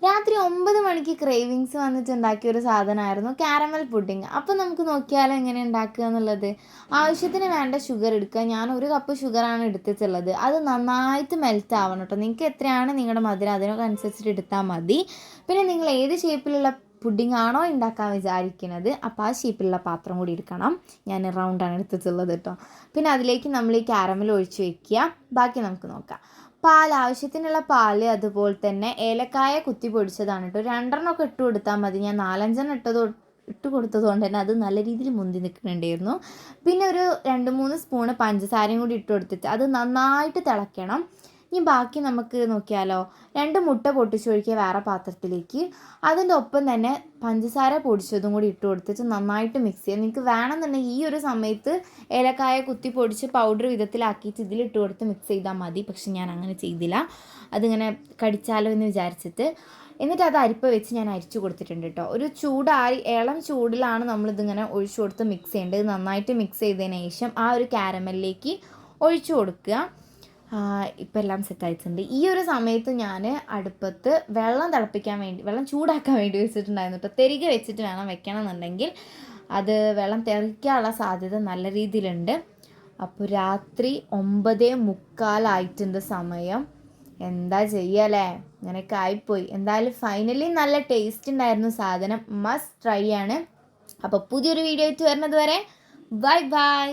രാത്രി 9 മണിക്ക് ക്രേവിങ്സ് വന്നിട്ട് ഉണ്ടാക്കിയ ഒരു സാധനമായിരുന്നു കാരമൽ പുഡിങ്. അപ്പോൾ നമുക്ക് നോക്കിയാലോ എങ്ങനെ ഉണ്ടാക്കുക എന്നുള്ളത്. ആവശ്യത്തിന് വേണ്ട ഷുഗർ എടുക്കുക. ഞാൻ 1 കപ്പ് ഷുഗറാണ് എടുത്തിട്ടുള്ളത്. അത് നന്നായിട്ട് മെൽറ്റ് ആവണം കേട്ടോ. നിങ്ങൾക്ക് എത്രയാണ് നിങ്ങളുടെ മധുരം അതിനനുസരിച്ചിട്ട് എടുത്താൽ മതി. പിന്നെ നിങ്ങൾ ഏത് ഷേപ്പിലുള്ള പുഡിംഗ് ആണോ ഉണ്ടാക്കാൻ വിചാരിക്കുന്നത് അപ്പോൾ ആ ഷേപ്പിലുള്ള പാത്രം കൂടി എടുക്കണം. ഞാൻ റൗണ്ടാണ് എടുത്തിട്ടുള്ളത് കേട്ടോ. പിന്നെ അതിലേക്ക് നമ്മൾ ഈ കാരമൽ ഒഴിച്ച് വയ്ക്കുക. ബാക്കി നമുക്ക് നോക്കാം. പാൽ, ആവശ്യത്തിനുള്ള പാൽ, അതുപോലെ തന്നെ ഏലക്കായ കുത്തി പൊടിച്ചതാണ് കേട്ടോ. 2 ഒക്കെ ഇട്ട് കൊടുത്താൽ മതി. ഞാൻ 4-5 ഇട്ട് കൊടുത്തത് കൊണ്ട് തന്നെ അത് നല്ല രീതിയിൽ മുന്തി നിൽക്കുന്നുണ്ടായിരുന്നു. പിന്നെ ഒരു 2-3 സ്പൂണ് പഞ്ചസാരയും കൂടി ഇട്ട് കൊടുത്തിട്ട് അത് നന്നായിട്ട് തിളയ്ക്കണം. ഇനി ബാക്കി നമുക്ക് നോക്കിയാലോ. 2 മുട്ട പൊട്ടിച്ചൊഴിക്കുക വേറെ പാത്രത്തിലേക്ക്. അതിൻ്റെ ഒപ്പം തന്നെ പഞ്ചസാര പൊടിച്ചതും കൂടി ഇട്ട് കൊടുത്തിട്ട് നന്നായിട്ട് മിക്സ് ചെയ്യുക. നിങ്ങൾക്ക് വേണമെന്നുണ്ടെങ്കിൽ ഈ ഒരു സമയത്ത് ഏലക്കായ കുത്തി പൊടിച്ച് പൗഡർ വിധത്തിലാക്കിയിട്ട് ഇതിലിട്ട് കൊടുത്ത് മിക്സ് ചെയ്താൽ മതി. പക്ഷെ ഞാൻ അങ്ങനെ ചെയ്തില്ല, അതിങ്ങനെ കടിച്ചാലോ എന്ന് വിചാരിച്ചിട്ട്. എന്നിട്ട് അത് അരിപ്പ വെച്ച് ഞാൻ അരിച്ചു കൊടുത്തിട്ടുണ്ട് കേട്ടോ. ഒരു ചൂടായി ഇളം ചൂടിലാണ് നമ്മളിതിങ്ങനെ ഒഴിച്ചു കൊടുത്ത് മിക്സ് ചെയ്യേണ്ടത്. നന്നായിട്ട് മിക്സ് ചെയ്തതിന് ശേഷം ആ ഒരു കാരമലിലേക്ക് ഒഴിച്ചു കൊടുക്കുക. ഇപ്പം എല്ലാം സെറ്റായിട്ടുണ്ട്. ഈ ഒരു സമയത്ത് ഞാൻ അടുപ്പത്ത് വെള്ളം ചൂടാക്കാൻ വേണ്ടി വെച്ചിട്ടുണ്ടായിരുന്നു കേട്ടോ. തെരികെ വെച്ചിട്ട് വേണം വെക്കണം എന്നുണ്ടെങ്കിൽ അത് വെള്ളം തെറിക്കാനുള്ള സാധ്യത നല്ല രീതിയിലുണ്ട്. അപ്പോൾ രാത്രി 9:45 സമയം. എന്താ ചെയ്യല്ലേ, ഇങ്ങനെയൊക്കെ ആയിപ്പോയി. എന്തായാലും ഫൈനലി നല്ല ടേസ്റ്റ് ഉണ്ടായിരുന്നു സാധനം. മസ്റ്റ് ട്രൈ ആണ്. അപ്പോൾ പുതിയൊരു വീഡിയോ ആയിട്ട് വരുന്നത് വരെ ബൈ ബൈ.